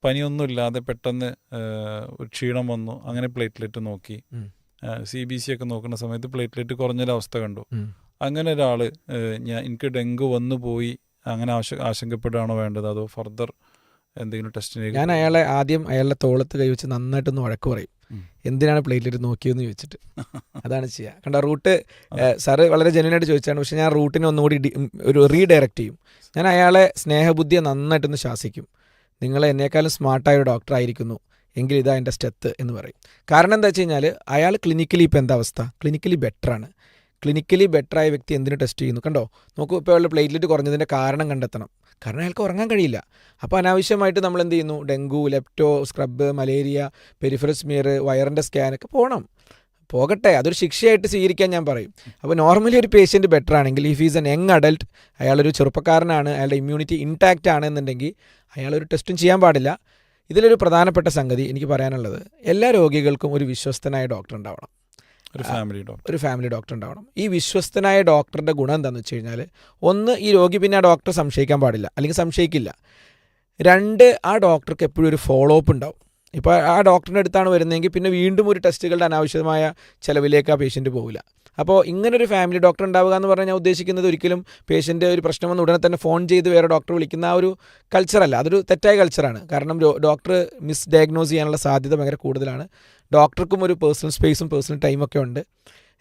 പനിയൊന്നുമില്ലാതെ പെട്ടെന്ന് ഒരു ക്ഷീണം വന്നു. അങ്ങനെ പ്ലേറ്റ്ലെറ്റ് നോക്കി, CBC ഒക്കെ നോക്കുന്ന സമയത്ത് പ്ലേറ്റ്ലെറ്റ് കുറഞ്ഞൊരവസ്ഥ കണ്ടു. അങ്ങനെ ഒരാൾ എനിക്ക് ഡെങ്കു വന്നു പോയി അങ്ങനെ ആശങ്കപ്പെടുകയാണോ വേണ്ടത്, അതോ ഫർദർ എന്തെങ്കിലും ടെസ്റ്റിന്? ഞാൻ അയാളുടെ തോളത്ത് കൈവച്ച് നന്നായിട്ടൊന്ന് വഴക്ക് പറയും, എന്തിനാണ് പ്ലേറ്റ്ലെറ്റ് നോക്കിയെന്ന് ചോദിച്ചിട്ട്. അതാണ് ചെയ്യുക. കണ്ട റൂട്ട് സാറ് വളരെ ജെന്യുനായിട്ട് ചോദിച്ചാണ്, പക്ഷേ ഞാൻ റൂട്ടിനെ ഒന്നുകൂടി ഒരു റീഡയറക്റ്റ് ചെയ്യും. ഞാൻ അയാളെ സ്നേഹബുദ്ധിയെ നന്നായിട്ടൊന്ന് ശാസിക്കും. നിങ്ങൾ എന്നേക്കാളും സ്മാർട്ടായ ഒരു ഡോക്ടർ ആയിരിക്കുന്നു എങ്കിൽ ഇതാ എൻ്റെ സ്റ്റെത്ത് എന്ന് പറയും. കാരണം എന്താ വെച്ച് കഴിഞ്ഞാൽ അയാൾ ക്ലിനിക്കലി ഇപ്പോൾ എന്താ അവസ്ഥ, ക്ലിനിക്കലി ബെറ്ററാണ്. ക്ലിനിക്കലി ബെറ്ററായ വ്യക്തി എന്തിനു ടെസ്റ്റ് ചെയ്യുന്നു? കണ്ടോ, നോക്കൂ, ഇപ്പോൾ അയാളുടെ പ്ലേറ്റ്ലെറ്റ് കുറഞ്ഞതിൻ്റെ കാരണം കണ്ടെത്തണം. കാരണം അയാൾക്ക് ഉറങ്ങാൻ കഴിയില്ല. അപ്പോൾ അനാവശ്യമായിട്ട് നമ്മൾ എന്ത് ചെയ്യുന്നു? Dengue, lepto, scrub, malaria, peripheral smear, വയറിൻ്റെ സ്കാനൊക്കെ പോകട്ടെ, അതൊരു ശിക്ഷയായിട്ട് സ്വീകരിക്കാൻ ഞാൻ പറയും. അപ്പോൾ നോർമലി ഒരു പേഷ്യൻറ്റ് ബെറ്റർ ആണെങ്കിൽ, if is N young adult, അയാളൊരു ചെറുപ്പക്കാരനാണ്, അയാളുടെ ഇമ്മ്യൂണിറ്റി ഇൻടാക്റ്റ് ആണ് എന്നുണ്ടെങ്കിൽ അയാളൊരു ടെസ്റ്റും ചെയ്യാൻ പാടില്ല. ഇതിലൊരു പ്രധാനപ്പെട്ട സംഗതി എനിക്ക് പറയാനുള്ളത്, എല്ലാ രോഗികൾക്കും ഒരു വിശ്വസ്തനായ ഡോക്ടർ ഉണ്ടാവണം, ഒരു ഫാമിലി ഡോക്ടർ ഉണ്ടാവണം. ഈ വിശ്വസ്തനായ ഡോക്ടറുടെ ഗുണം എന്താണെന്ന് വെച്ച് കഴിഞ്ഞാൽ, ഒന്ന്, ഈ രോഗി പിന്നെ ആ ഡോക്ടറെ സംശയിക്കാൻ പാടില്ല, അല്ലെങ്കിൽ സംശയിക്കില്ല. രണ്ട്, ആ ഡോക്ടർക്ക് എപ്പോഴും ഒരു ഫോളോ അപ്പ് ഉണ്ടാവും. ഇപ്പോൾ ആ ഡോക്ടറിൻ്റെ അടുത്താണ് വരുന്നതെങ്കിൽ പിന്നെ വീണ്ടും ഒരു ടെസ്റ്റുകളുടെ അനാവശ്യമായ ചിലവിലേക്ക് ആ പേഷ്യൻറ്റ് പോകില്ല. അപ്പോൾ ഇങ്ങനൊരു ഫാമിലി ഡോക്ടർ ഉണ്ടാവുക എന്ന് പറഞ്ഞാൽ ഞാൻ ഉദ്ദേശിക്കുന്നത് ഒരിക്കലും പേഷ്യൻ്റ് ഒരു പ്രശ്നം വന്ന് ഉടനെ തന്നെ ഫോൺ ചെയ്ത് വേറെ ഡോക്ടറെ വിളിക്കുന്ന ആ ഒരു കൾച്ചറല്ല. അതൊരു തെറ്റായ കൾച്ചറാണ്. കാരണം ഡോക്ടർ മിസ് ഡയഗ്നോസ് ചെയ്യാനുള്ള സാധ്യത ഭയങ്കര കൂടുതലാണ്. ഡോക്ടർക്കും ഒരു പേഴ്സണൽ സ്പേസും പേഴ്സണൽ ടൈമൊക്കെ ഉണ്ട്.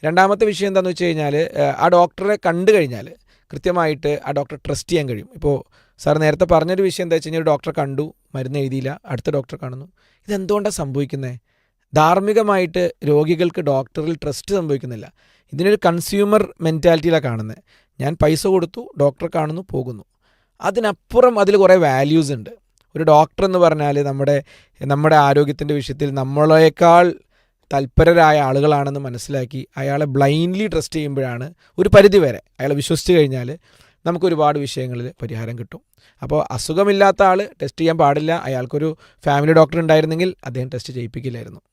രണ്ടാമത്തെ വിഷയം എന്താണെന്ന് വെച്ച് കഴിഞ്ഞാൽ, ആ ഡോക്ടറെ കണ്ടു കഴിഞ്ഞാൽ കൃത്യമായിട്ട് ആ ഡോക്ടറെ ട്രസ്റ്റ് ചെയ്യാൻ കഴിയും. ഇപ്പോൾ സാർ നേരത്തെ പറഞ്ഞൊരു വിഷയം എന്താ വെച്ച് കഴിഞ്ഞാൽ, ഒരു ഡോക്ടറെ കണ്ടു, മരുന്ന് എഴുതിയില്ല, അടുത്ത ഡോക്ടറെ കാണുന്നു. ഇതെന്തുകൊണ്ടാണ് സംഭവിക്കുന്നത്? ധാർമ്മികമായിട്ട് രോഗികൾക്ക് ഡോക്ടറിൽ ട്രസ്റ്റ് സംഭവിക്കുന്നില്ല. ഇതിനൊരു കൺസ്യൂമർ മെൻറ്റാലിറ്റിയിലാണ് കാണുന്നത്. ഞാൻ പൈസ കൊടുത്തു, ഡോക്ടറെ കാണുന്നു, പോകുന്നു. അതിനപ്പുറം അതിൽ കുറേ വാല്യൂസ് ഉണ്ട്. ഒരു ഡോക്ടർ എന്ന് പറഞ്ഞാൽ നമ്മുടെ ആരോഗ്യത്തിൻ്റെ വിഷയത്തിൽ നമ്മളേക്കാൾ തൽപരരായ ആളുകളാണെന്ന് മനസ്സിലാക്കി അയാളെ ബ്ലൈൻഡ്ലി ട്രസ്റ്റ് ചെയ്യുമ്പോഴാണ് ഒരു പരിധി വരെ അയാളെ വിശ്വസിച്ച് കഴിഞ്ഞാൽ നമുക്ക് ഒരുപാട് വിഷയങ്ങളിൽ പരിഹാരം കിട്ടും. അപ്പോൾ അസുഖമില്ലാത്ത ആൾ ടെസ്റ്റ് ചെയ്യാൻ പാടില്ല. അയാൾക്കൊരു ഫാമിലി ഡോക്ടർ ഉണ്ടായിരുന്നെങ്കിൽ അദ്ദേഹം ടെസ്റ്റ് ചെയ്യിപ്പിക്കില്ലായിരുന്നു.